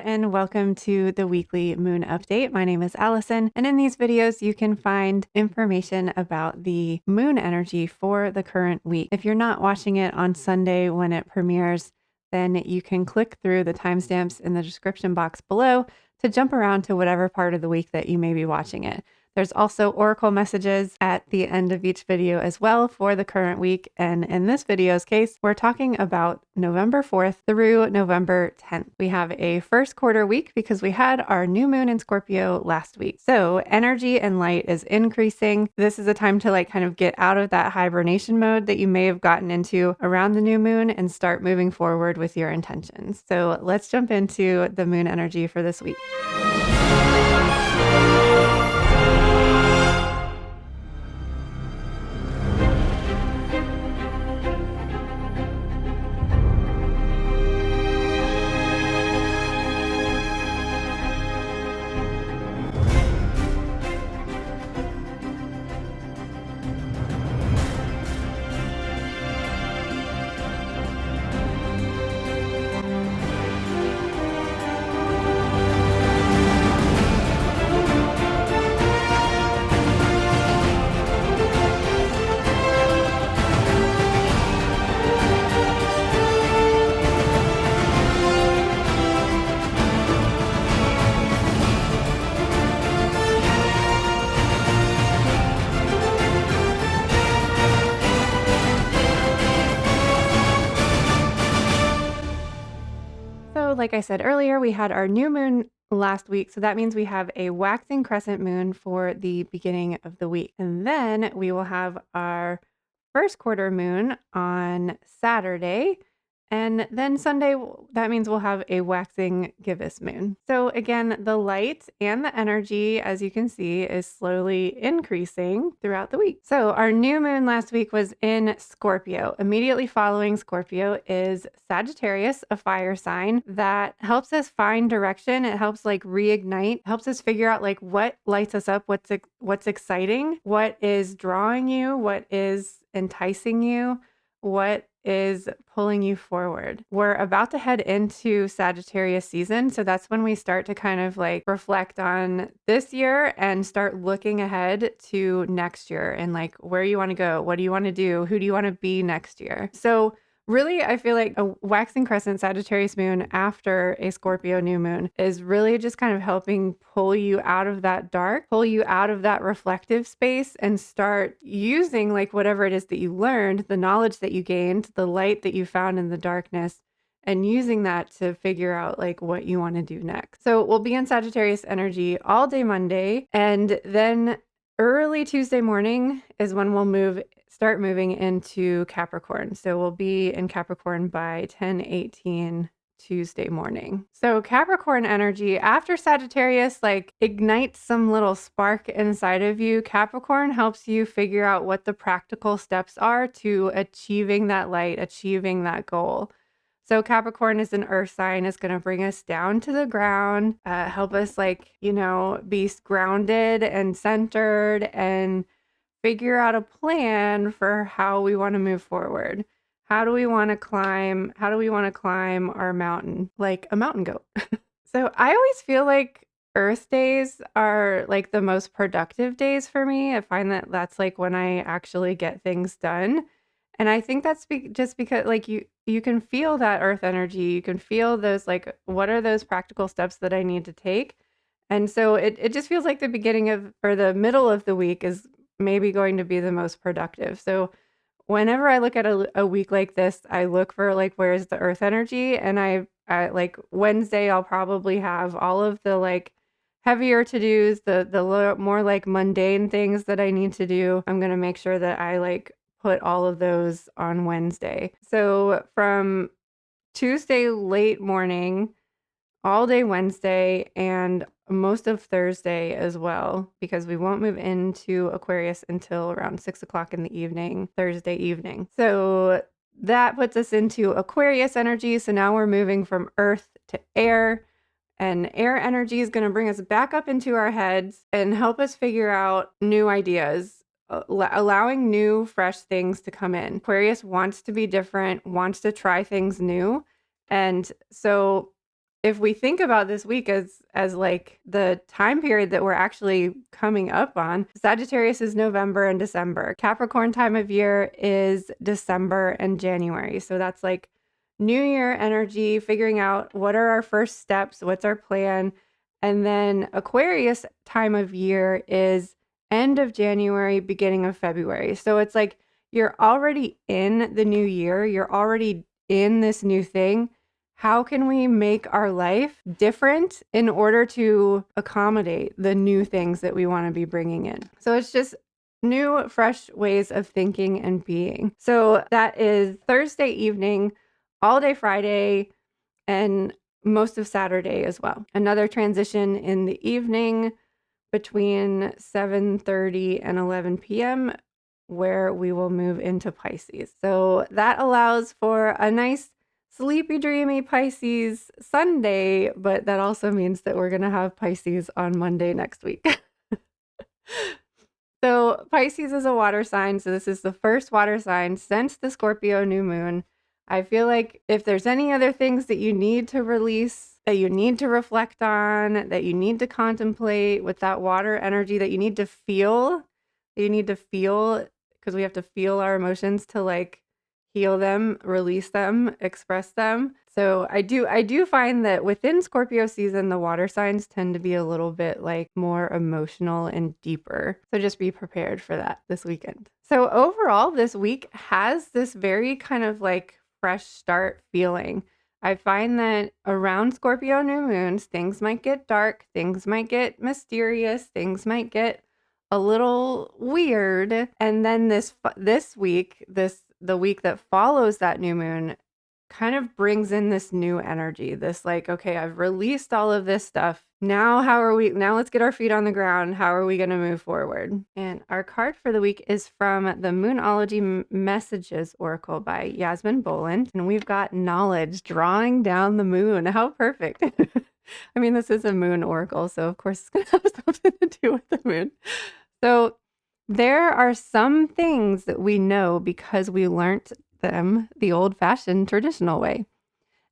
and welcome to the weekly moon update. My name is Allison, and in these videos, you can find information about the moon energy for the current week. If you're not watching it on Sunday when it premieres, then you can click through the timestamps in the description box below to jump around to whatever part of the week that you may be watching it. There's also oracle messages at the end of each video as well for the current week. And in this video's case, we're talking about November 4th through November 10th. We have a first quarter week because we had our new moon in Scorpio last week. So energy and light is increasing. This is a time to kind of get out of that hibernation mode that you may have gotten into around the new moon and start moving forward with your intentions. So let's jump into the moon energy for this week. So like I said earlier, we had our new moon last week. So that means we have a waxing crescent moon for the beginning of the week. And then we will have our first quarter moon on Saturday. And then Sunday, that means we'll have a waxing gibbous moon. So again, the light and the energy, as you can see, is slowly increasing throughout the week. So our new moon last week was in Scorpio. Immediately following Scorpio is Sagittarius, a fire sign that helps us find direction. It helps reignite, helps us figure out what lights us up, what's exciting, what is drawing you, what is enticing you, what is pulling you forward. We're about to head into Sagittarius season. So that's when we start to kind of reflect on this year and start looking ahead to next year and where you want to go, what do you want to do, who do you want to be next year. So really, I feel like a waxing crescent Sagittarius moon after a Scorpio new moon is really just kind of helping pull you out of that dark, pull you out of that reflective space and start using whatever it is that you learned, the knowledge that you gained, the light that you found in the darkness, and using that to figure out what you want to do next. So we'll be in Sagittarius energy all day Monday, and then early Tuesday morning is when we'll start moving into Capricorn. So we'll be in Capricorn by 10:18 Tuesday morning. So Capricorn energy after Sagittarius ignites some little spark inside of you. Capricorn helps you figure out what the practical steps are to achieving that light, achieving that goal. So Capricorn is an earth sign. It's going to bring us down to the ground, help us be grounded and centered and figure out a plan for how we want to move forward. How do we want to climb our mountain like a mountain goat? So I always feel like Earth days are the most productive days for me. I find that that's when I actually get things done. And I think that's just because you can feel that earth energy. You can feel those what are those practical steps that I need to take? And so it just feels like the beginning of or the middle of the week is maybe going to be the most productive. So whenever I look at a week like this, I look for where's the earth energy, and I Wednesday I'll probably have all of the heavier to-dos, the more mundane things that I need to do. I'm going to make sure that I put all of those on Wednesday. So from Tuesday late morning, all day Wednesday, and most of Thursday as well, because we won't move into Aquarius until around 6 o'clock in the evening, Thursday evening. So that puts us into Aquarius energy. So now we're moving from earth to air, and air energy is going to bring us back up into our heads and help us figure out new ideas, allowing new, fresh things to come in. Aquarius wants to be different, wants to try things new. And so if we think about this week as like the time period that we're actually coming up on, Sagittarius is November and December. Capricorn time of year is December and January. So that's like New Year energy, figuring out what are our first steps, what's our plan. And then Aquarius time of year is end of January, beginning of February. So it's like you're already in the new year, you're already in this new thing. How can we make our life different in order to accommodate the new things that we want to be bringing in? So it's just new, fresh ways of thinking and being. So that is Thursday evening, all day Friday, and most of Saturday as well. Another transition in the evening between 7:30 and 11 p.m. where we will move into Pisces. So that allows for a nice sleepy, dreamy Pisces Sunday, but that also means that we're going to have Pisces on Monday next week. So Pisces is a water sign. So this is the first water sign since the Scorpio new moon. I feel like if there's any other things that you need to release, that you need to reflect on, that you need to contemplate with that water energy, that you need to feel, because we have to feel our emotions to like heal them, release them, express them. So I do find that within Scorpio season, the water signs tend to be a little bit like more emotional and deeper. So just be prepared for that this weekend. So overall, this week has this very kind of like fresh start feeling. I find that around Scorpio new moons, things might get dark, things might get mysterious, things might get a little weird. And then this week, the week that follows that new moon kind of brings in this new energy, this like, okay, I've released all of this stuff. Now let's get our feet on the ground. How are we going to move forward? And our card for the week is from the Moonology Messages Oracle by Yasmin Boland. And we've got knowledge drawing down the moon. How perfect. I mean, this is a moon oracle, so of course it's going to have something to do with the moon. So there are some things that we know because we learned them the old-fashioned traditional way.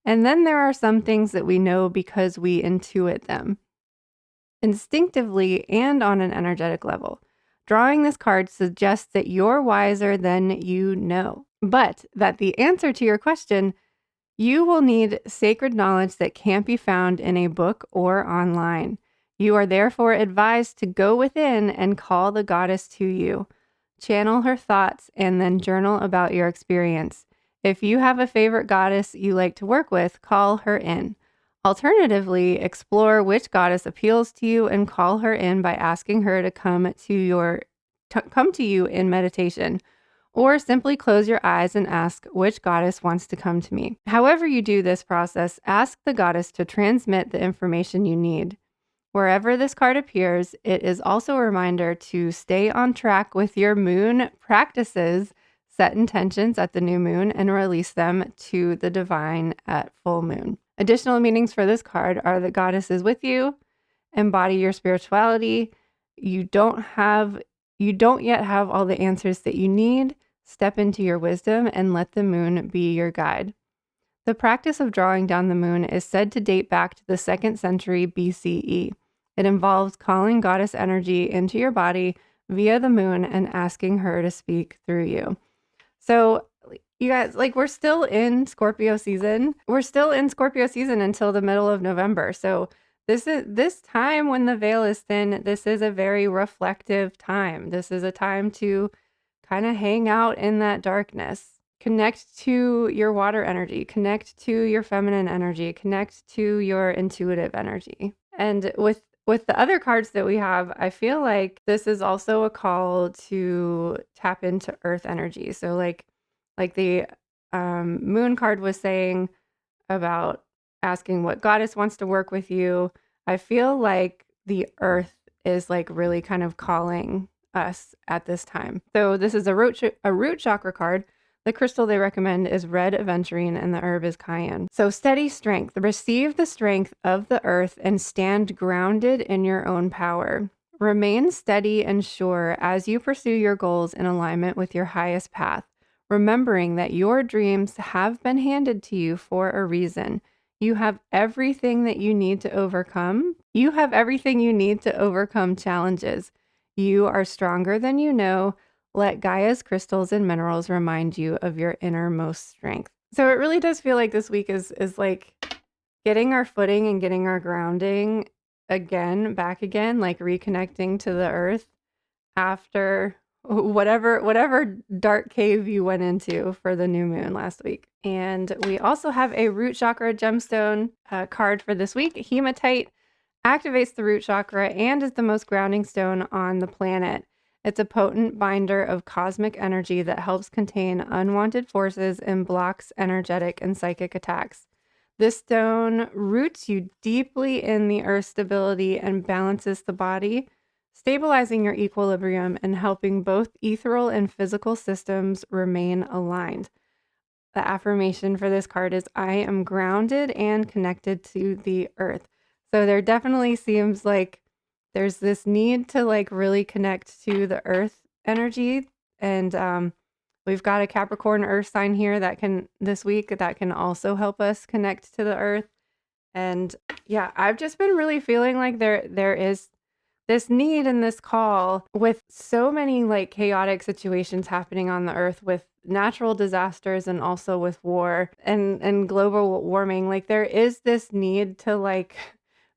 And then there are some things that we know because we intuit them instinctively and on an energetic level. Drawing this card suggests that you're wiser than you know, but that the answer to your question, you will need sacred knowledge that can't be found in a book or online. You are therefore advised to go within and call the goddess to you. Channel her thoughts and then journal about your experience. If you have a favorite goddess you like to work with, call her in. Alternatively, explore which goddess appeals to you and call her in by asking her to come to you in meditation. Or simply close your eyes and ask which goddess wants to come to me. However you do this process, ask the goddess to transmit the information you need. Wherever this card appears, it is also a reminder to stay on track with your moon practices, set intentions at the new moon, and release them to the divine at full moon. Additional meanings for this card are the goddess is with you, embody your spirituality. You don't yet have all the answers that you need. Step into your wisdom and let the moon be your guide. The practice of drawing down the moon is said to date back to the 2nd century BCE. It involves calling goddess energy into your body via the moon and asking her to speak through you. So you guys, like we're still in Scorpio season. We're still in Scorpio season until the middle of November. So this time when the veil is thin, this is a very reflective time. This is a time to kind of hang out in that darkness. Connect to your water energy, connect to your feminine energy, connect to your intuitive energy. And with the other cards that we have, I feel like this is also a call to tap into earth energy. So like the moon card was saying about asking what goddess wants to work with you. I feel like the earth is like really kind of calling us at this time. So this is a root chakra card. The crystal they recommend is red aventurine and the herb is cayenne. So steady strength. Receive the strength of the earth and stand grounded in your own power. Remain steady and sure as you pursue your goals in alignment with your highest path, remembering that your dreams have been handed to you for a reason. You have everything that you need to overcome. You have everything you need to overcome challenges. You are stronger than you know. Let Gaia's crystals and minerals remind you of your innermost strength. So it really does feel like this week is like getting our footing and getting our grounding again, back again, like reconnecting to the earth after whatever dark cave you went into for the new moon last week. And we also have a root chakra gemstone card for this week. Hematite activates the root chakra and is the most grounding stone on the planet. It's a potent binder of cosmic energy that helps contain unwanted forces and blocks energetic and psychic attacks. This stone roots you deeply in the earth's stability and balances the body, stabilizing your equilibrium and helping both ethereal and physical systems remain aligned. The affirmation for this card is I am grounded and connected to the earth. So there definitely seems like there's this need to like really connect to the earth energy. And we've got a Capricorn earth sign here that can this week that can also help us connect to the earth. And yeah, I've just been really feeling like there is this need and this call with so many like chaotic situations happening on the earth with natural disasters and also with war and global warming. Like there is this need to like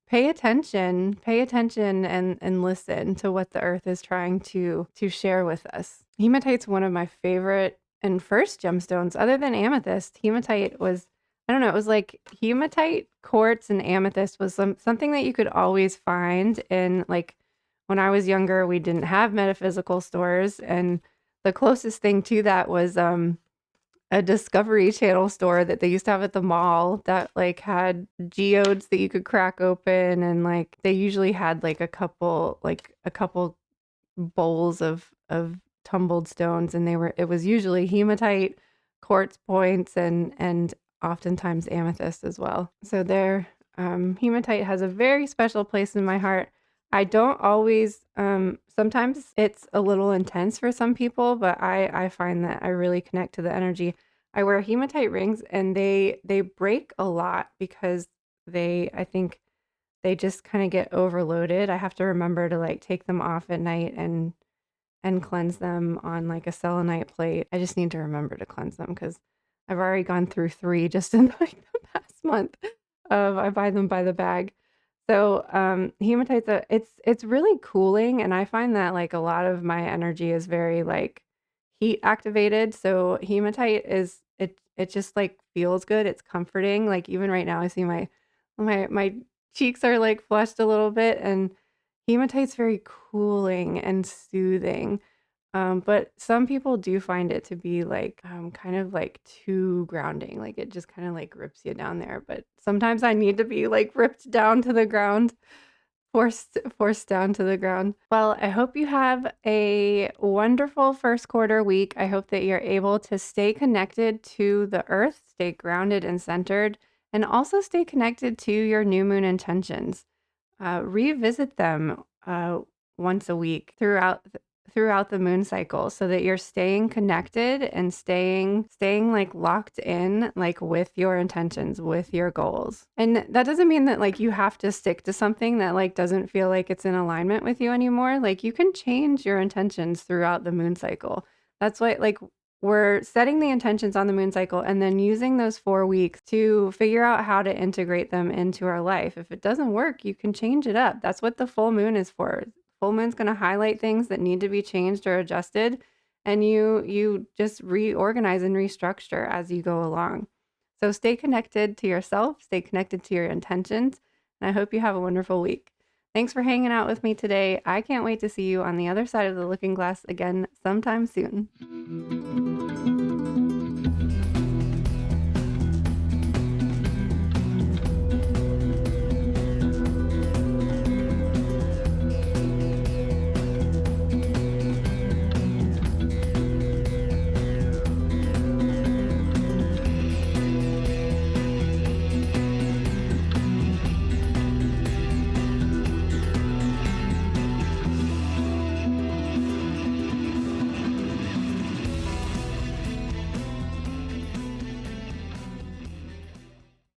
pay attention and listen to what the earth is trying to share with us. Hematite's one of my favorite and first gemstones other than amethyst. Hematite was, I don't know, it was like hematite, quartz, and amethyst was something that you could always find in like when I was younger, we didn't have metaphysical stores, and the closest thing to that was a Discovery Channel store that they used to have at the mall that like had geodes that you could crack open, and like they usually had like a couple bowls of tumbled stones, and it was usually hematite, quartz points, and oftentimes amethyst as well. So there, hematite has a very special place in my heart. I don't always, sometimes it's a little intense for some people, but I find that I really connect to the energy. I wear hematite rings and they break a lot because I think they just kind of get overloaded. I have to remember to like take them off at night and cleanse them on like a selenite plate. I just need to remember to cleanse them because I've already gone through 3 just in like the past month. I buy them by the bag. So hematite's it's really cooling, and I find that like a lot of my energy is very like heat activated. So hematite it just like feels good. It's comforting. Like even right now I see my cheeks are like flushed a little bit, and hematite's very cooling and soothing. But some people do find it to be like kind of like too grounding. Like it just kind of like rips you down there. But sometimes I need to be like ripped down to the ground, forced down to the ground. Well, I hope you have a wonderful first quarter week. I hope that you're able to stay connected to the earth, stay grounded and centered, and also stay connected to your new moon intentions. Revisit them once a week throughout the moon cycle so that you're staying connected and staying like locked in like with your intentions, with your goals. And that doesn't mean that like you have to stick to something that like doesn't feel like it's in alignment with you anymore. Like you can change your intentions throughout the moon cycle. That's why like we're setting the intentions on the moon cycle and then using those 4 weeks to figure out how to integrate them into our life. If it doesn't work, you can change it up. That's what the full moon is for. Full moon's going to highlight things that need to be changed or adjusted, and you just reorganize and restructure as you go along. So stay connected to yourself, stay connected to your intentions, and I hope you have a wonderful week. Thanks for hanging out with me today. I can't wait to see you on the other side of the looking glass again sometime soon.